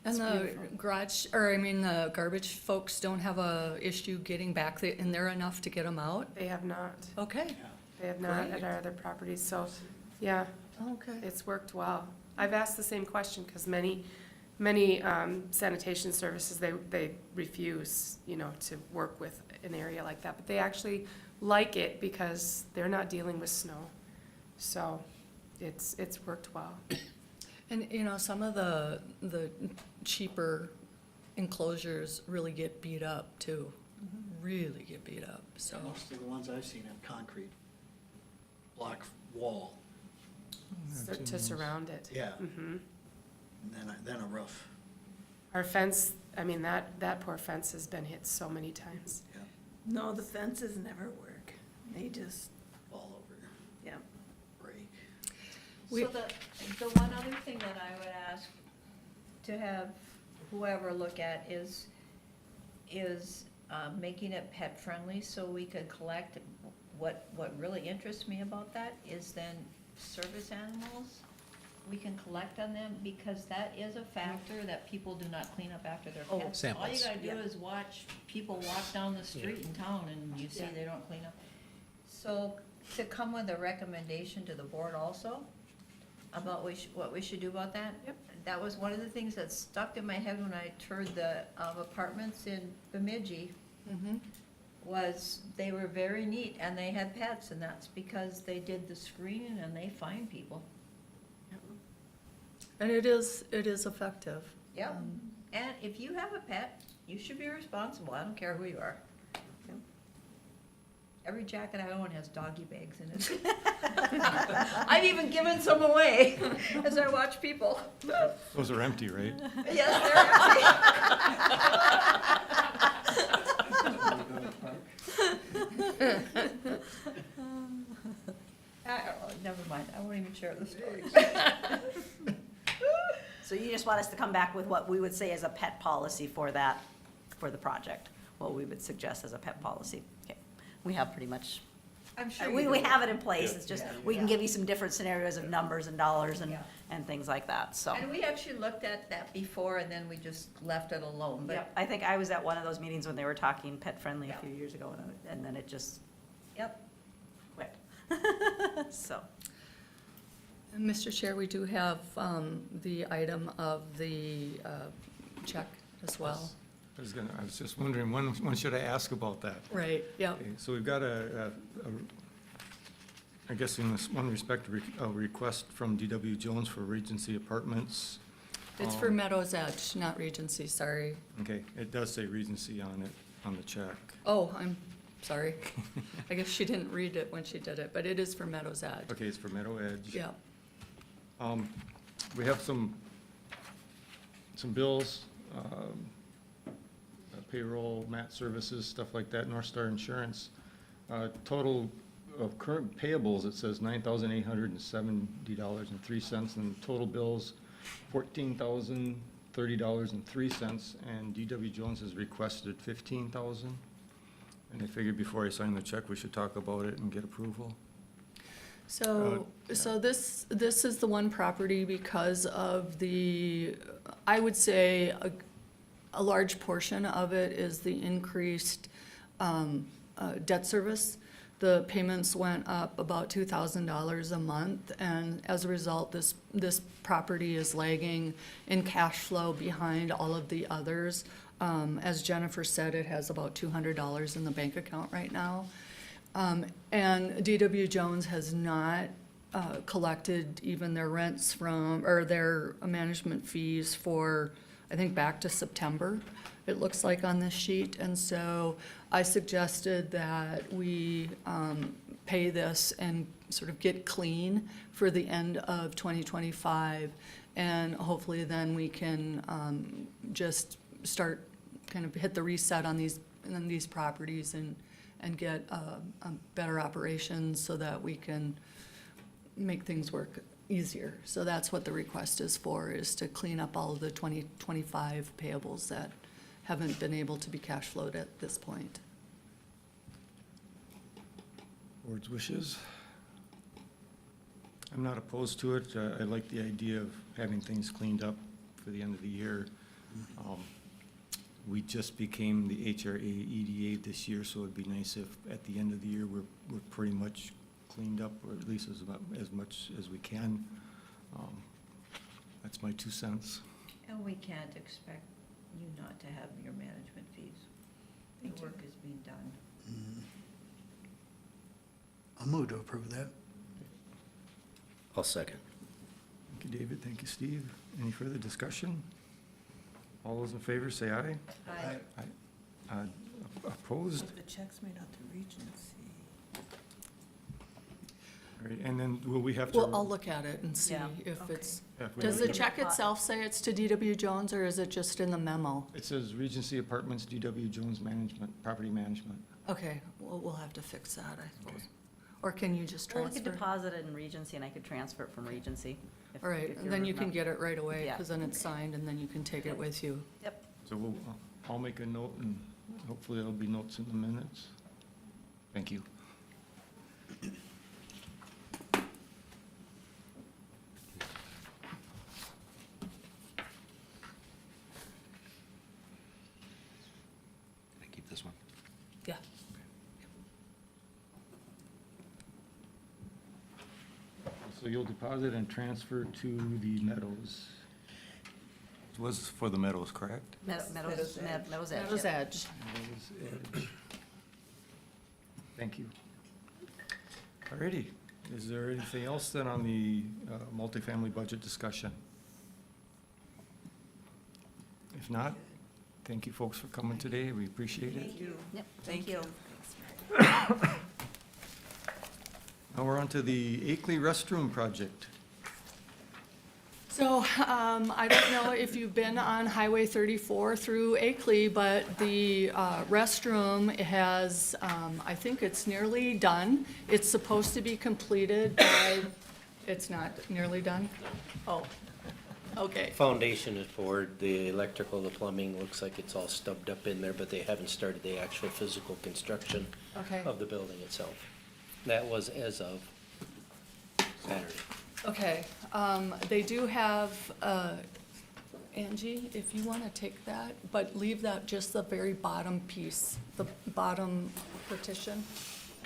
and it's the beautiful. the garbage folks don't have a issue getting back in there enough to get them out? They have not. Okay, They have not at our other properties, so, yeah, okay. it's worked well. I've asked the same question, because many many sanitation services, they refuse, you know, to work with an area like that, but they actually like it because they're not dealing with snow. So it's worked well. And, you know, some of the cheaper enclosures really get beat up too, really get beat up, so. Most of the ones I've seen have concrete block wall, To surround it. yeah, Mhm. and then a roof. Our fence, I mean, that poor fence has been hit so many times. No, the fences never work. They just, Fall over, yeah. break. So the one other thing that I would ask to have whoever look at is making it pet friendly so we could collect. What really interests me about that is then service animals, we can collect on them, because that is a factor that people do not clean up after their Oh, pets. All you samples. gotta do Yeah. is watch people walk down the street in town and you see Yeah. they don't clean up. So to come with a recommendation to the board also about what we should do about that. Yep. That was one of the things that stuck in my head when I toured the apartments in Bemidji, Mhm. was they were very neat and they had pets, and that's because they did the screening and they find people. And it is effective. Yep. And if you have a pet, you should be responsible. I don't care who you are. Every jacket I own has doggy bags in it. I've even given some away as I watch people. Those are empty, right? Yes, they're empty. Never mind, I won't even share the story. So you just want us to come back with what we would say is a pet policy for that, for the project? What we would suggest as a pet policy? Okay, we have pretty much, I'm sure we you do. have it in place, it's just, Yeah. we can give you some different scenarios of numbers and dollars and, Yeah. and things like that, so. And we actually looked at that before, and then we just left it alone, but, Yep, I think I was at one of those meetings when they were talking pet-friendly a Yeah. few years ago, and then it just yep. quit. So, And Mr. Chair, we do have the item of the check as well. I was just wondering, when should I ask about that? Right, yeah. Okay, so we've got I guess in this one respect, a request from D.W. Jones for Regency Apartments. It's for Meadows Edge, not Regency, sorry. Okay, it does say Regency on it, on the check. Oh, I'm sorry. I guess she didn't read it when she did it, but it is for Meadows Edge. Okay, it's for Meadow Edge. Yeah. We have some bills, payroll, mat services, stuff like that, North Star Insurance. Total of current payables, it says $9,870.03, and total bills, $14,030.03, and D.W. Jones has requested $15,000. And I figured before I sign the check, we should talk about it and get approval. So this is the one property because of the, I would say, a large portion of it is the increased debt service. The payments went up about $2,000 a month, and as a result, this property is lagging in cash flow behind all of the others. As Jennifer said, it has about $200 in the bank account right now. And D.W. Jones has not collected even their rents from, or their management fees for, I think, back to September, it looks like on this sheet. And so I suggested that we pay this and sort of get clean for the end of 2025. And hopefully then we can just start, kind of hit the reset on these properties and get a better operations so that we can make things work easier. So that's what the request is for, is to clean up all of the 2025 payables that haven't been able to be cash flowed at this point. Board's wishes? I'm not opposed to it. I like the idea of having things cleaned up for the end of the year. We just became the HRA EDA this year, so it'd be nice if at the end of the year, we're pretty much cleaned up, or at least as much as we can. That's my 2 cents. And we can't expect you not to have your management fees. The Thank you. work is being done. I'll move to approve that. I'll second. Thank you, David. Thank you, Steve. Any further discussion? All those in favor say aye. Aye. Aye. Opposed? The checks made out to Regency. All right, and then will we have to? Well, I'll look at it and see Yeah. if Okay. it's, Yeah, if we does have the to- check itself say it's to DW Jones, or is it just in the memo? It says Regency Apartments, DW Jones Management, Property Management. Okay, we'll have to fix that, I suppose. Or can you just Well, we could transfer? deposit it in Regency, and I could transfer it from Regency. if- All right, if and then you're you can not- get it right away, Yeah. because then it's signed, and then you can take it with you. Yep. So we'll, I'll make a note, and hopefully there'll be notes in the minutes. Thank you. Can I keep this one? Yeah. So you'll deposit and transfer to the Meadows. It was for the Meadows, correct? Meadows Edge. Meadows Yep. Edge. Meadows Edge. Thank you. Alrighty, is there anything else then on the multifamily budget discussion? If not, thank you folks for coming today, we appreciate it. Thank you. Yep, thank you. Now we're on to the Akeley Restroom project. So, I don't know if you've been on Highway 34 through Akeley, but the restroom has, I think it's nearly done. It's supposed to be completed by, it's not nearly done? Oh, okay. Foundation is poured, the electrical, the plumbing, looks like it's all stubbed up in there, but they haven't started the actual physical construction Okay. of the building itself. That was as of Saturday. Okay, they do have, Angie, if you want to take that, but leave that, just the very bottom piece, the bottom partition.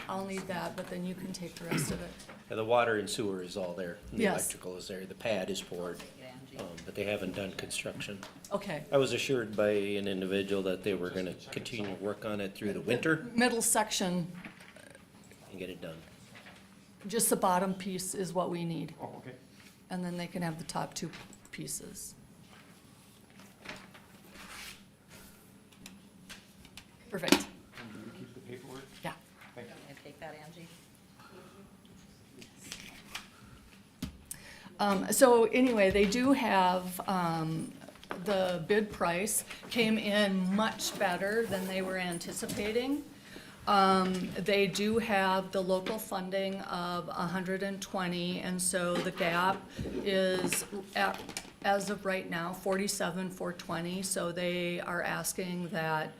I'll need that, but then you can take the rest of it. Yeah, the water and sewer is all there, and the Yes. electrical is there, the pad is poured, but they haven't done construction. Okay. I was assured by an individual that they were gonna continue to work on it through the winter Middle section, and get it done. just the bottom piece is what we need, Oh, okay. and then they can have the top two pieces. Perfect, And do we keep the paperwork? yeah. Thank you. Can I take that, Angie? So anyway, they do have, the bid price came in much better than they were anticipating. They do have the local funding of 120, and so the gap is at, as of right now, 47,420. So they are asking that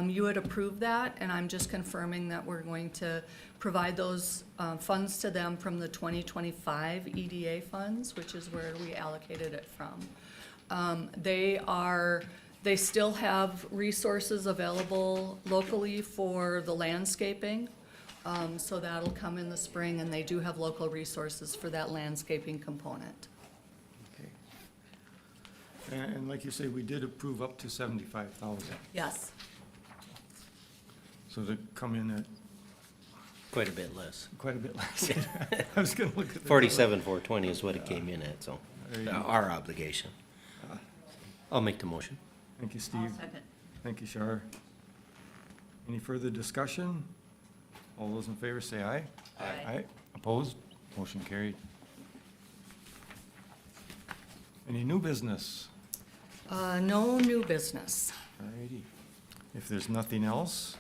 you would approve that, and I'm just confirming that we're going to provide those funds to them from the 2025 EDA funds, which is where we allocated it from. They still have resources available locally for the landscaping, so that'll come in the spring, and they do have local resources for that landscaping component. Okay. And like you say, we did approve up to 75,000, Yes. so they come in at Quite a bit less. quite a bit less. I was gonna look at the. 47,420 is what it came in at, so, There you go. our obligation. I'll make the motion. Thank you, I'll Steve. second. Thank you, Shar. Any further discussion? All those in favor say aye. Aye. Opposed? Motion carried. Any new business? No new business. Alrighty. If there's nothing else,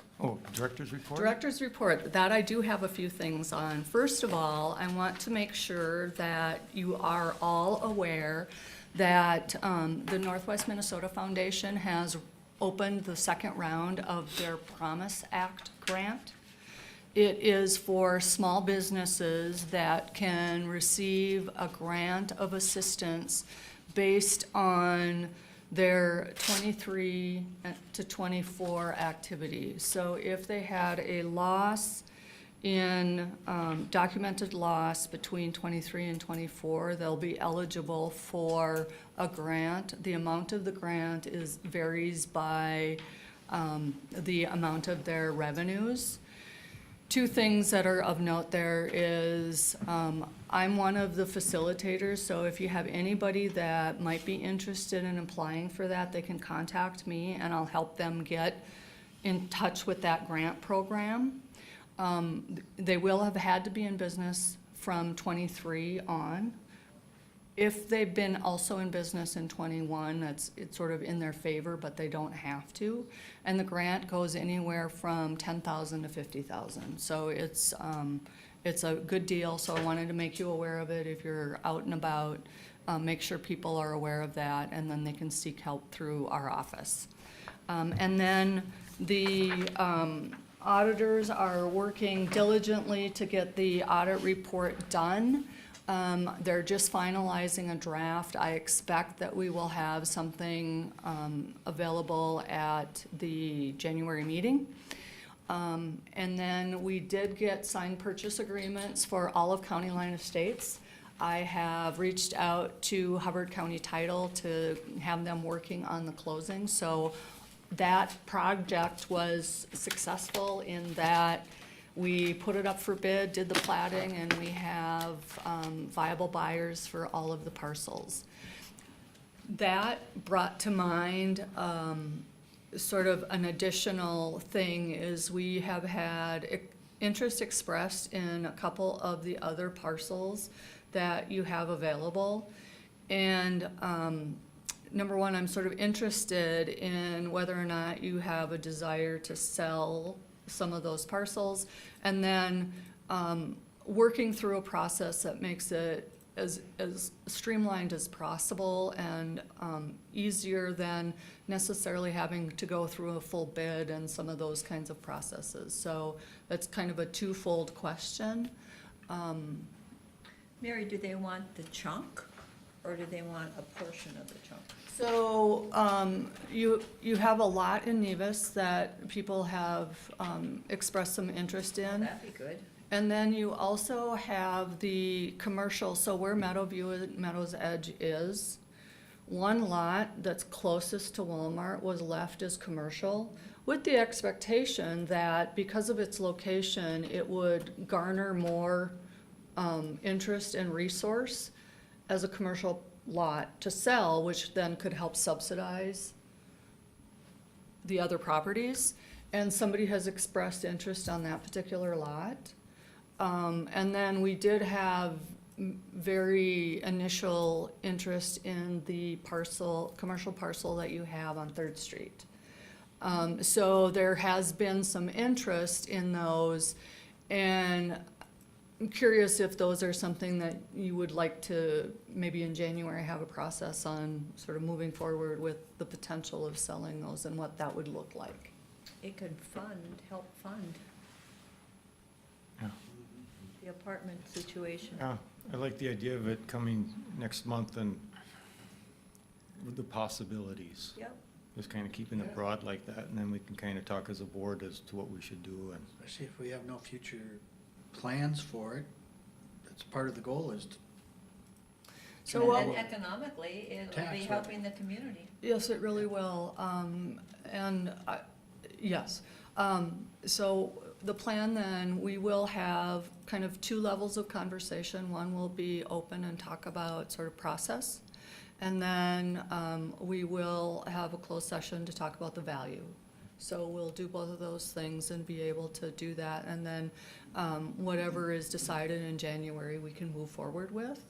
director's report? Director's report, that I do have a few things on. First of all, I want to make sure that you are all aware that the Northwest Minnesota Foundation has opened the second round of their Promise Act grant. It is for small businesses that can receive a grant of assistance based on their 23 to 24 activities. So if they had a loss in documented loss between 23 and 24, they'll be eligible for a grant. The amount of the grant varies by the amount of their revenues. Two things that are of note there is, I'm one of the facilitators, so if you have anybody that might be interested in applying for that, they can contact me and I'll help them get in touch with that grant program. They will have had to be in business from 23 on. If they've been also in business in 21, it's sort of in their favor, but they don't have to. And the grant goes anywhere from 10,000 to 50,000. So it's a good deal, so I wanted to make you aware of it. If you're out and about, make sure people are aware of that, and then they can seek help through our office. And then the auditors are working diligently to get the audit report done. They're just finalizing a draft. I expect that we will have something available at the January meeting. And then we did get signed purchase agreements for all of County Line Estates. I have reached out to Hubbard County Title to have them working on the closing. So that project was successful in that we put it up for bid, did the platting, and we have viable buyers for all of the parcels. That brought to mind sort of an additional thing is we have had interest expressed in a couple of the other parcels that you have available. And number one, I'm sort of interested in whether or not you have a desire to sell some of those parcels, and then working through a process that makes it as streamlined as possible and easier than necessarily having to go through a full bid and some of those kinds of processes. So that's kind of a twofold question. Mary, do they want the chunk, or do they want a portion of the chunk? So you have a lot in Nevis that people have expressed some interest in. That'd be good. And then you also have the commercial, so where Meadowview and Meadows Edge is, one lot that's closest to Walmart was left as commercial, with the expectation that because of its location, it would garner more interest and resource as a commercial lot to sell, which then could help subsidize the other properties. And somebody has expressed interest on that particular lot. And then we did have very initial interest in the parcel, commercial parcel that you have on 3rd Street. So there has been some interest in those, and I'm curious if those are something that you would like to, maybe in January, have a process on sort of moving forward with the potential of selling those and what that would look like. It could help fund Yeah. the apartment situation. Yeah, I like the idea of it coming next month and with the possibilities. Yep. Just kind of keeping it broad like that, and then we can kind of talk as a board as to what we should do. And Especially if we have no future plans for it, that's part of the goal is to. So And what- then economically, it'll Tax be revenue. helping the community. Yes, it really will. Yes. So the plan then, we will have kind of 2 levels of conversation. One will be open and talk about sort of process. And then we will have a closed session to talk about the value. So we'll do both of those things and be able to do that. And then whatever is decided in January, we can move forward with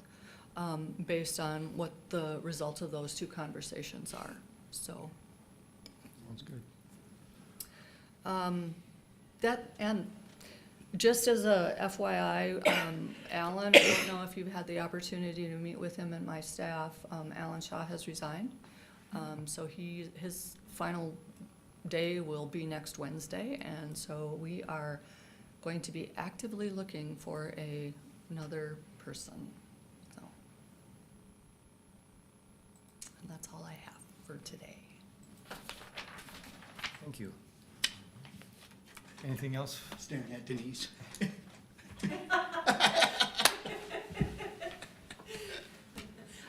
based on what the results of those 2 conversations are. So sounds good. that, and just as a FYI, Alan, I don't know if you've had the opportunity to meet with him and my staff. Alan Shaw has resigned. So his final day will be next Wednesday, and so we are going to be actively looking for another person. So, and that's all I have for today. Thank you. Anything else? Staring at Denise.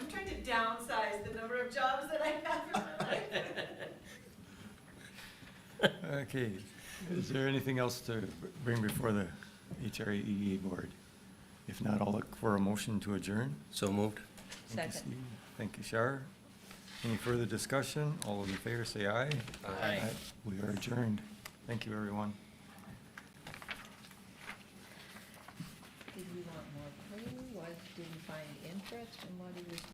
I'm trying to downsize the number of jobs that I have in my life. Okay, is there anything else to bring before the HRA EDA Board? If not, I'll look for a motion to adjourn. So moved. Thank you, Second. Steve. Thank you, Shar. Any further discussion? All those in favor say aye. Aye. We are adjourned. Thank you, everyone. Did you want more clue? Did you find interest in what he was